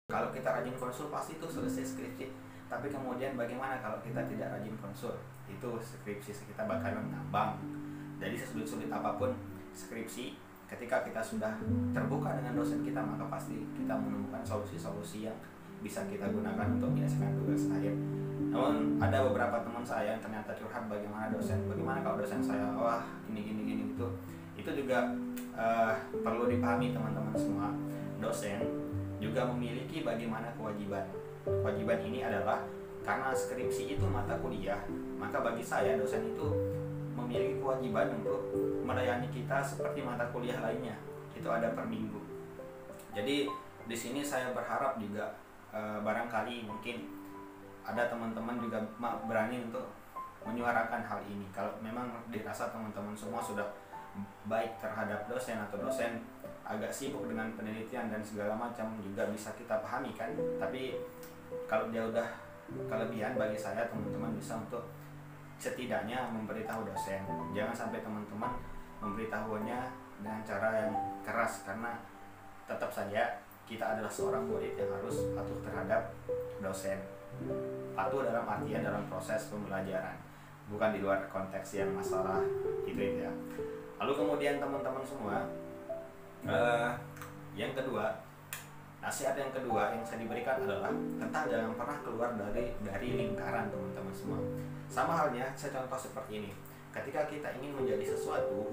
Kalau kita rajin konsul pasti itu selesai skripsi. Tapi kemudian bagaimana kalau kita tidak rajin konsul? Itu skripsi kita bakalan ngambang. Jadi sesulit-sulit apapun skripsi, ketika kita sudah terbuka dengan dosen kita, maka pasti kita menemukan solusi-solusi yang bisa kita gunakan untuk menyelesaikan tugas akhir. Namun ada beberapa teman saya yang ternyata curhat bagaimana kalau dosen saya wah gini itu juga perlu dipahami teman-teman semua. Dosen juga memiliki bagaimana kewajiban. Kewajiban ini adalah karena skripsi itu mata kuliah, maka bagi saya dosen itu memiliki kewajiban untuk melayani kita seperti mata kuliah lainnya. Itu ada per minggu. Jadi di sini saya berharap juga barangkali mungkin ada teman-teman juga berani untuk menyuarakan hal ini. Kalau memang dirasa teman-teman semua sudah baik terhadap dosen atau dosen agak sibuk dengan penelitian dan segala macam, juga bisa kita pahami kan. Tapi kalau dia udah kelebihan, bagi saya teman-teman bisa untuk setidaknya memberitahu dosen. Jangan sampai teman-teman memberitahunya dengan cara yang keras, karena tetap saja kita adalah seorang murid yang harus patuh terhadap dosen. Patuh dalam artian dalam proses pembelajaran, bukan di luar konteks yang masalah itu ya. Lalu kemudian teman-teman semua, yang kedua, nasihat yang kedua yang saya diberikan adalah tentang jangan pernah keluar dari lingkaran teman-teman semua. Sama halnya, saya contoh seperti ini. Ketika kita ingin menjadi sesuatu,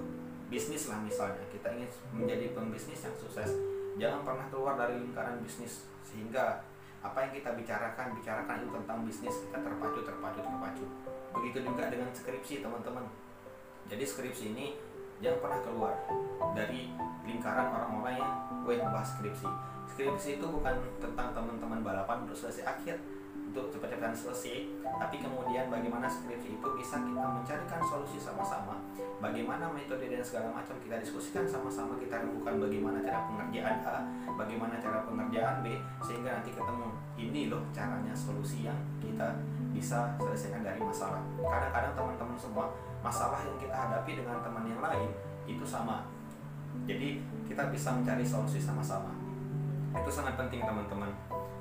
bisnis lah misalnya, kita ingin menjadi pembisnis yang sukses, jangan pernah keluar dari lingkaran bisnis, sehingga apa yang kita bicarakan itu tentang bisnis, kita terpacu. Begitu juga dengan skripsi teman-teman. Jadi skripsi ini jangan pernah keluar dari lingkaran orang-orang yang membahas skripsi. Skripsi itu bukan tentang teman-teman balapan untuk selesai akhir, untuk cepat-cepat selesai, tapi kemudian bagaimana skripsi itu bisa kita mencarikan solusi sama-sama, bagaimana metode dan segala macam kita diskusikan sama-sama, kita rembukan bagaimana cara pengerjaan A, bagaimana cara pengerjaan B, sehingga nanti ketemu ini loh caranya solusi yang kita bisa selesaikan dari masalah. Kadang-kadang teman-teman semua, masalah yang kita hadapi dengan teman yang lain itu sama. Jadi kita bisa mencari solusi sama-sama. Itu sangat penting teman-teman.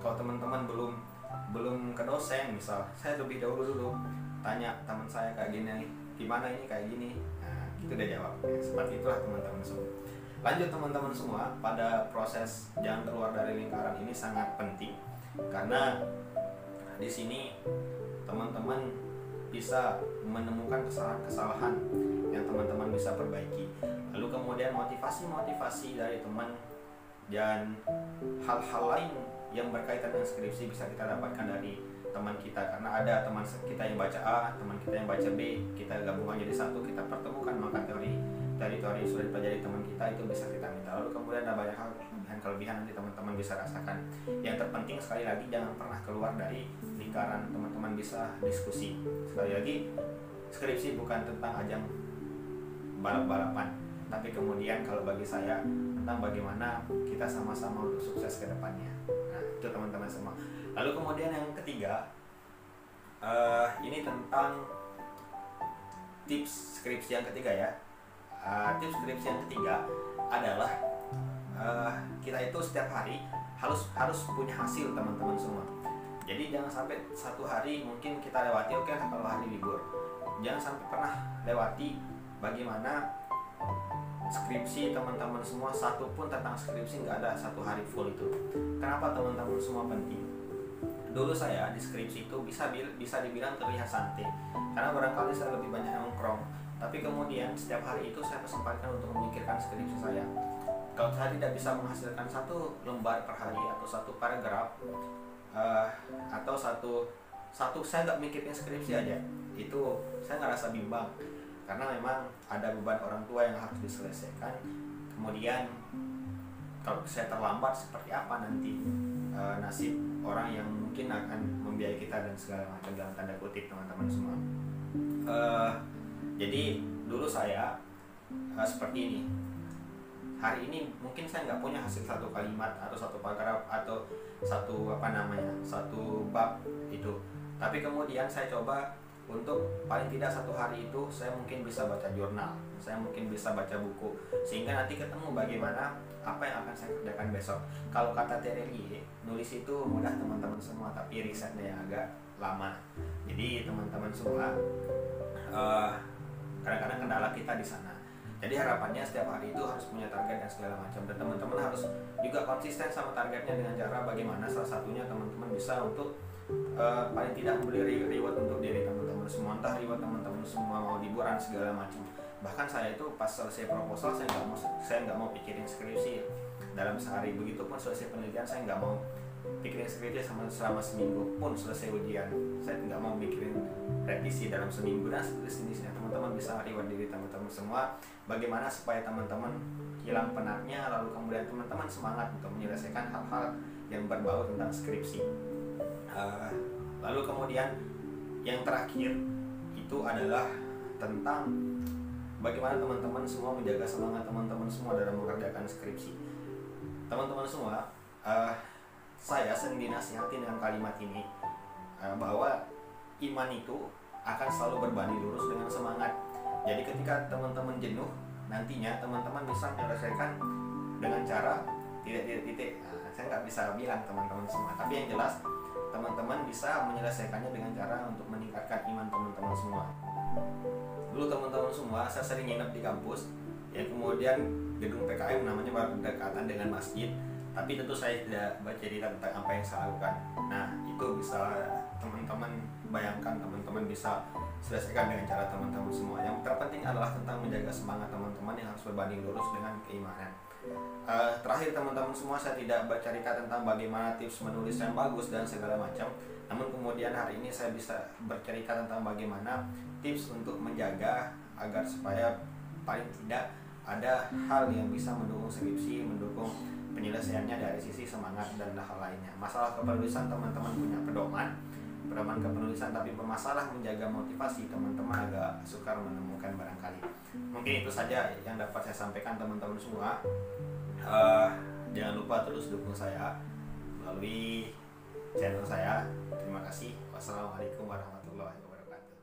Kalau teman-teman belum ke dosen, misal saya lebih dulu tanya teman saya kayak gini, gimana ini kayak gini, nah itu udah jawab. Seperti itulah teman-teman semua. Lanjut teman-teman semua, pada proses jangan keluar dari lingkaran ini sangat penting, karena di sini teman-teman bisa menemukan kesalahan-kesalahan yang teman-teman bisa perbaiki. Lalu kemudian motivasi dari teman dan hal-hal lain yang berkaitan dengan skripsi bisa kita dapatkan dari teman kita, karena ada teman kita yang baca A, teman kita yang baca B, kita gabungan jadi satu, kita pertemukan, maka teori yang sudah dipelajari teman kita itu bisa kita minta. Lalu kemudian ada banyak hal kelebihan nanti teman-teman bisa rasakan. Yang terpenting sekali lagi, jangan pernah keluar dari lingkaran, teman-teman bisa diskusi. Sekali lagi, skripsi bukan tentang ajang balap-balapan, tapi kemudian kalau bagi saya tentang bagaimana kita sama-sama untuk sukses ke depannya. Nah itu teman-teman semua. Lalu kemudian yang ketiga, ini tentang tips skripsi yang ketiga ya. Tips skripsi yang ketiga adalah kita itu setiap hari harus punya hasil teman-teman semua. Jadi jangan sampai satu hari mungkin kita lewati, oke kalau hari libur, jangan sampai pernah lewati bagaimana skripsi teman-teman semua, satu pun tentang skripsi nggak ada satu hari full itu. Kenapa teman-teman semua penting? Dulu saya di skripsi itu bisa dibilang terlihat santai, karena barangkali saya lebih banyak nongkrong. Tapi kemudian setiap hari itu saya kesempatkan untuk memikirkan skripsi saya. Kalau saya tidak bisa menghasilkan satu lembar per hari atau satu paragraf atau satu saya nggak mikirin skripsi aja, itu saya ngerasa bimbang, karena memang ada beban orang tua yang harus diselesaikan. Kemudian kalau saya terlambat seperti apa nanti nasib orang yang mungkin akan membiayai kita dan segala macam, dalam tanda kutip teman-teman semua. Jadi dulu saya seperti ini. Hari ini mungkin saya nggak punya hasil satu kalimat atau satu paragraf atau satu bab itu. Tapi kemudian saya coba untuk paling tidak satu hari itu saya mungkin bisa baca jurnal, saya mungkin bisa baca buku, sehingga nanti ketemu bagaimana apa yang akan saya kerjakan besok. Kalau kata Terelie, nulis itu mudah teman-teman semua, tapi risetnya yang agak lama. Jadi teman-teman semua, kadang-kadang kendala kita di sana. Jadi harapannya setiap hari itu harus punya target dan segala macam, dan teman-teman harus juga konsisten sama targetnya dengan cara bagaimana salah satunya teman-teman bisa untuk paling tidak membeli reward untuk diri teman-teman semua, entah reward teman-teman semua mau liburan segala macam. Bahkan saya itu pas selesai proposal saya nggak mau pikirin skripsi dalam sehari, begitupun selesai penelitian saya nggak mau pikirin skripsi selama seminggu pun selesai ujian, saya nggak mau mikirin revisi dalam seminggu. Dan sejenisnya teman-teman bisa reward diri teman-teman semua, bagaimana supaya teman-teman hilang penatnya, lalu kemudian teman-teman semangat untuk menyelesaikan hal-hal yang berbau tentang skripsi. Lalu kemudian yang terakhir itu adalah tentang bagaimana teman-teman semua menjaga semangat teman-teman semua dalam mengerjakan skripsi. Teman-teman semua, saya sering dinasihati dengan kalimat ini, bahwa iman itu akan selalu berbanding lurus dengan semangat. Jadi ketika teman-teman jenuh, nantinya teman-teman bisa menyelesaikan dengan cara titik-titik. Saya nggak bisa bilang teman-teman semua, tapi yang jelas teman-teman bisa menyelesaikannya dengan cara untuk meningkatkan iman teman-teman semua. Dulu teman-teman semua, saya sering nginep di kampus, yang kemudian gedung PKM namanya berdekatan dengan masjid, tapi tentu saya tidak bercerita tentang apa yang saya lakukan. Nah, itu bisa teman-teman bayangkan, teman-teman bisa selesaikan dengan cara teman-teman semua. Yang terpenting adalah tentang menjaga semangat teman-teman yang harus berbanding lurus dengan keimanan. Terakhir teman-teman semua, saya tidak bercerita tentang bagaimana tips menulis yang bagus dan segala macam. Namun kemudian hari ini saya bisa bercerita tentang bagaimana tips untuk menjaga agar supaya paling tidak ada hal yang bisa mendukung skripsi, mendukung penyelesaiannya dari sisi semangat dan hal lainnya. Masalah kepenulisan teman-teman punya pedoman kepenulisan, tapi bermasalah menjaga motivasi teman-teman agak sukar menemukan barangkali. Mungkin itu saja yang dapat saya sampaikan teman-teman semua. Jangan lupa terus dukung saya melalui channel saya. Terima kasih. Wassalamualaikum warahmatullahi wabarakatuh.